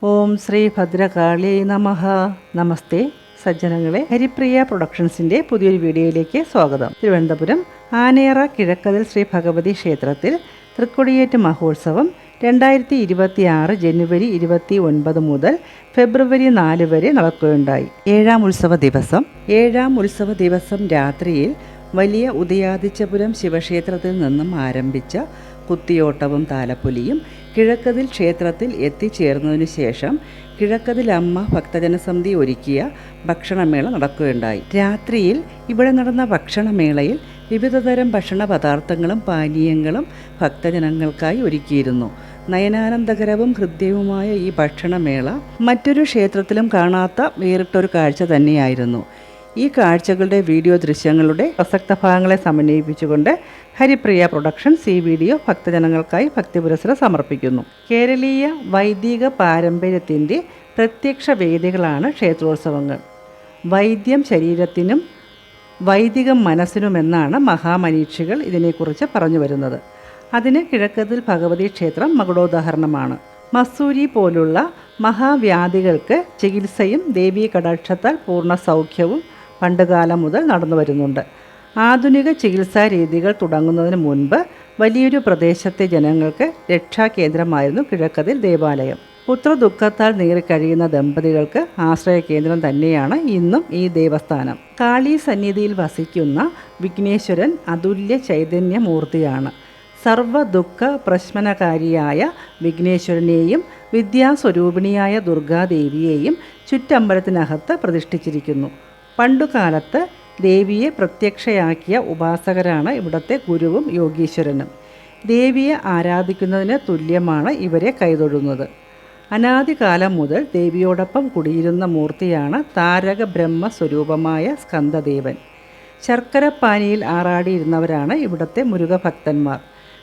ഓം ശ്രീ ഭദ്രകാളി നമഃ. നമസ്തേ സജ്ജനങ്ങളെ, ഹരിപ്രിയ പ്രൊഡക്ഷൻസിൻ്റെ പുതിയൊരു വീഡിയോയിലേക്ക് സ്വാഗതം. തിരുവനന്തപുരം ആനയറ കിഴക്കതിൽ ശ്രീ ഭഗവതി ക്ഷേത്രത്തിൽ തൃക്കൊടിയേറ്റ് മഹോത്സവം 2026 ജനുവരി 29 മുതൽ ഫെബ്രുവരി 4 വരെ നടക്കുകയുണ്ടായി. ഏഴാം ഉത്സവ ദിവസം രാത്രിയിൽ വലിയ ഉദയാദിത്യപുരം ശിവക്ഷേത്രത്തിൽ നിന്നും ആരംഭിച്ച കുത്തിയോട്ടവും താലപ്പൊലിയും കിഴക്കതിൽ ക്ഷേത്രത്തിൽ എത്തിച്ചേർന്നതിനു ശേഷം കിഴക്കതിൽ അമ്മ ഭക്തജനസമിതി ഒരുക്കിയ ഭക്ഷണമേള നടക്കുകയുണ്ടായി. രാത്രിയിൽ ഇവിടെ നടന്ന ഭക്ഷണമേളയിൽ വിവിധതരം ഭക്ഷണ പദാർത്ഥങ്ങളും പാനീയങ്ങളും ഭക്തജനങ്ങൾക്കായി ഒരുക്കിയിരുന്നു. നയനാനന്ദകരവും ഹൃദ്യവുമായ ഈ ഭക്ഷണമേള മറ്റൊരു ക്ഷേത്രത്തിലും കാണാത്ത വേറിട്ടൊരു കാഴ്ച തന്നെയായിരുന്നു. ഈ കാഴ്ചകളുടെ വീഡിയോ ദൃശ്യങ്ങളുടെ പ്രസക്ത ഭാഗങ്ങളെ സമന്വയിപ്പിച്ചുകൊണ്ട് ഹരിപ്രിയ പ്രൊഡക്ഷൻസ് ഈ വീഡിയോ ഭക്തജനങ്ങൾക്കായി ഭക്തിപുരസ്സരം സമർപ്പിക്കുന്നു. കേരളീയ വൈദിക പാരമ്പര്യത്തിൻ്റെ പ്രത്യക്ഷ വേദികളാണ് ക്ഷേത്രോത്സവങ്ങൾ. വൈദ്യം ശരീരത്തിനും വൈദികം മനസ്സിനുമെന്നാണ് മഹാമനീഷികൾ ഇതിനെക്കുറിച്ച് പറഞ്ഞു വരുന്നത്. അതിന് കിഴക്കതിൽ ഭഗവതി ക്ഷേത്രം മകുടോദാഹരണമാണ്. മസൂരി പോലുള്ള മഹാവ്യാധികൾക്ക് ചികിത്സയും ദേവീ കടാക്ഷത്താൽ പൂർണ്ണ സൗഖ്യവും പണ്ടുകാലം മുതൽ നടന്നു വരുന്നുണ്ട്. ആധുനിക ചികിത്സാ രീതികൾ തുടങ്ങുന്നതിന് മുൻപ് വലിയൊരു പ്രദേശത്തെ ജനങ്ങൾക്ക് രക്ഷാകേന്ദ്രമായിരുന്നു കിഴക്കതിൽ ദേവാലയം. പുത്രദുഃഖത്താൽ നീറിക്കഴിയുന്ന ദമ്പതികൾക്ക് ആശ്രയ കേന്ദ്രം തന്നെയാണ് ഇന്നും ഈ ദേവസ്ഥാനം. കാളി സന്നിധിയിൽ വസിക്കുന്ന വിഘ്നേശ്വരൻ അതുല്യ ചൈതന്യമൂർത്തിയാണ്. സർവ്വദുഃഖ പ്രശ്മനകാരിയായ വിഘ്നേശ്വരനെയും വിദ്യാസ്വരൂപിണിയായ ദുർഗാദേവിയെയും ചുറ്റമ്പലത്തിനകത്ത് പ്രതിഷ്ഠിച്ചിരിക്കുന്നു. പണ്ടുകാലത്ത് ദേവിയെ പ്രത്യക്ഷയാക്കിയ ഉപാസകരാണ് ഇവിടുത്തെ ഗുരുവും യോഗീശ്വരനും. ദേവിയെ ആരാധിക്കുന്നതിന് തുല്യമാണ് ഇവരെ കൈതൊഴുന്നത്. അനാദികാലം മുതൽ ദേവിയോടൊപ്പം കുടിയിരുന്ന മൂർത്തിയാണ് താരക ബ്രഹ്മ സ്വരൂപമായ സ്കന്ദദേവൻ. ശർക്കരപ്പാനിയിൽ ആറാടിയിരുന്നവരാണ് ഇവിടുത്തെ മുരുകഭക്തന്മാർ.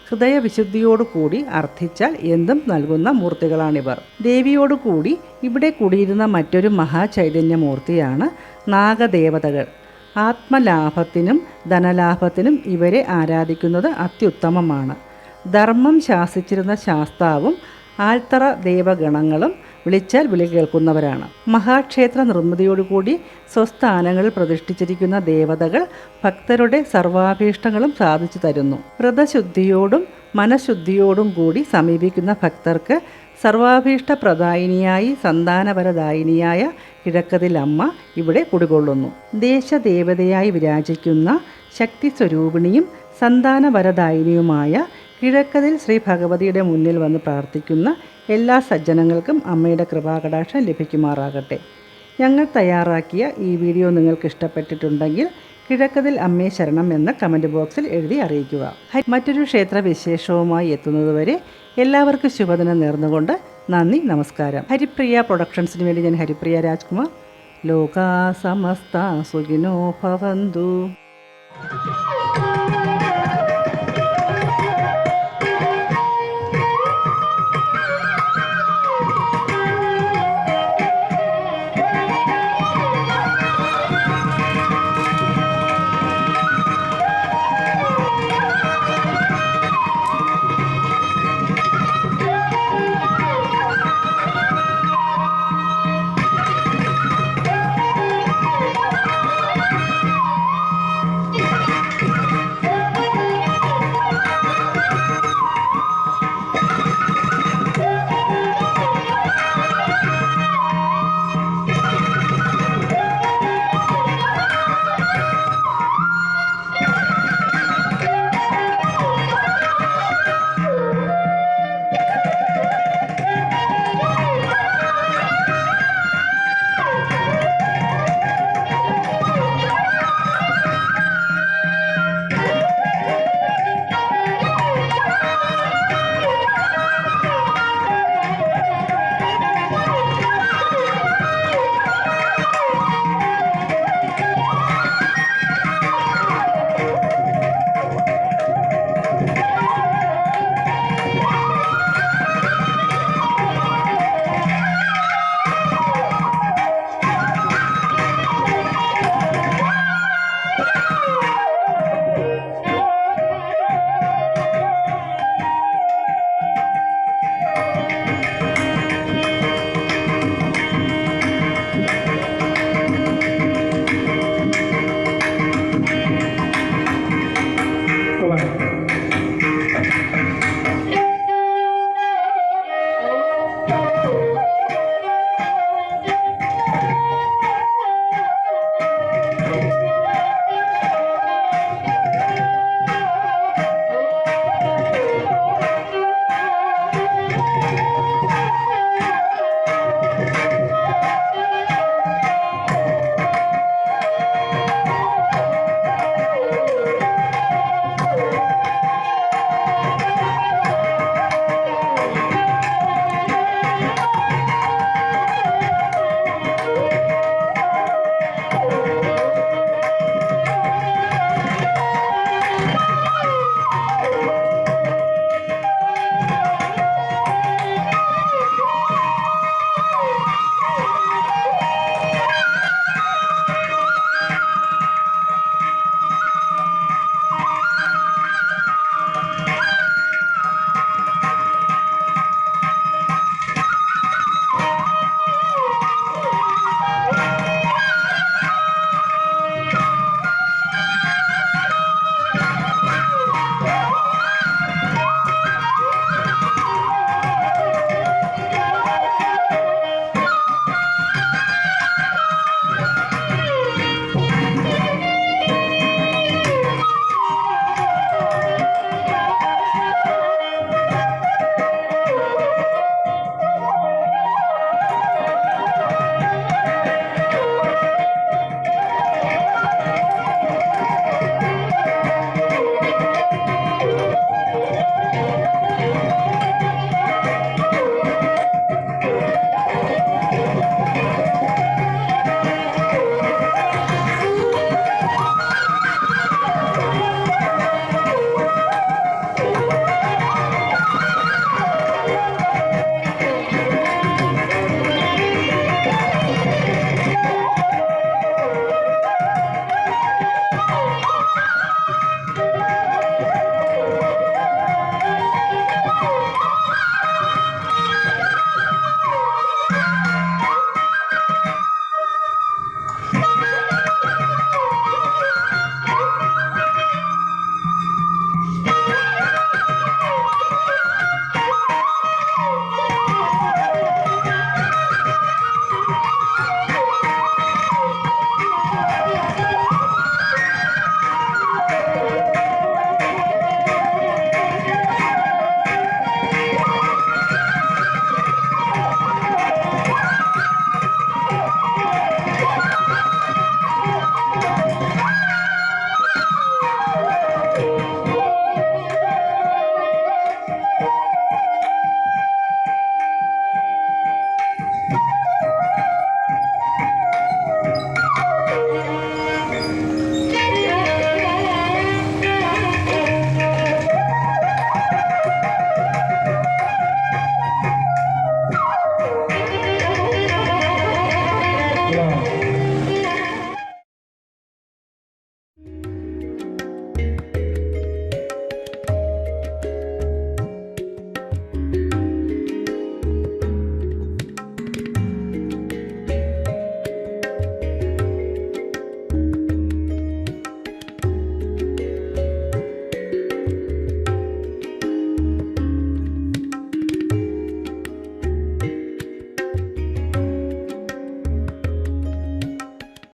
ഹൃദയവിശുദ്ധിയോടുകൂടി അർത്ഥിച്ചാൽ എന്തും നൽകുന്ന മൂർത്തികളാണിവർ. ദേവിയോടുകൂടി ഇവിടെ കൂടിയിരുന്ന മറ്റൊരു മഹാചൈതന്യമൂർത്തിയാണ് നാഗദേവതകൾ. ആത്മലാഭത്തിനും ധനലാഭത്തിനും ഇവരെ ആരാധിക്കുന്നത് അത്യുത്തമമാണ്. ധർമ്മം ശാസിച്ചിരുന്ന ശാസ്താവും ആൽത്തറ ദേവഗണങ്ങളും വിളിച്ചാൽ വിളി കേൾക്കുന്നവരാണ്. മഹാക്ഷേത്ര നിർമ്മിതിയോടുകൂടി സ്വസ്ഥാനങ്ങളിൽ പ്രതിഷ്ഠിച്ചിരിക്കുന്ന ദേവതകൾ ഭക്തരുടെ സർവാഭീഷ്ടങ്ങളും സാധിച്ചു തരുന്നു. വ്രതശുദ്ധിയോടും മനഃശുദ്ധിയോടും കൂടി സമീപിക്കുന്ന ഭക്തർക്ക് സർവാഭീഷ്ടപ്രദായിനിയായി സന്താനപരദായിനിയായ കിഴക്കതിൽ അമ്മ ഇവിടെ കുടികൊള്ളുന്നു. ദേശദേവതയായി വിരാജിക്കുന്ന ശക്തി സ്വരൂപിണിയും സന്താനപരദായിനിയുമായ കിഴക്കതിൽ ശ്രീ ഭഗവതിയുടെ മുന്നിൽ വന്ന് പ്രാർത്ഥിക്കുന്ന എല്ലാ സജ്ജനങ്ങൾക്കും അമ്മയുടെ കൃപാകടാക്ഷം ലഭിക്കുമാറാകട്ടെ. ഞങ്ങൾ തയ്യാറാക്കിയ ഈ വീഡിയോ നിങ്ങൾക്ക് ഇഷ്ടപ്പെട്ടിട്ടുണ്ടെങ്കിൽ കിഴക്കതിൽ അമ്മേ ശരണം എന്ന കമൻറ്റ് ബോക്സിൽ എഴുതി അറിയിക്കുക. മറ്റൊരു ക്ഷേത്ര വിശേഷവുമായി എത്തുന്നതുവരെ എല്ലാവർക്കും ശുഭദിനം നേർന്നുകൊണ്ട് നന്ദി, നമസ്കാരം. ഹരിപ്രിയ പ്രൊഡക്ഷൻസിന് വേണ്ടി ഞാൻ ഹരിപ്രിയ രാജ്കുമാർ. ലോകാ സമസ്ത സുഖിനോ ഭവന്തു.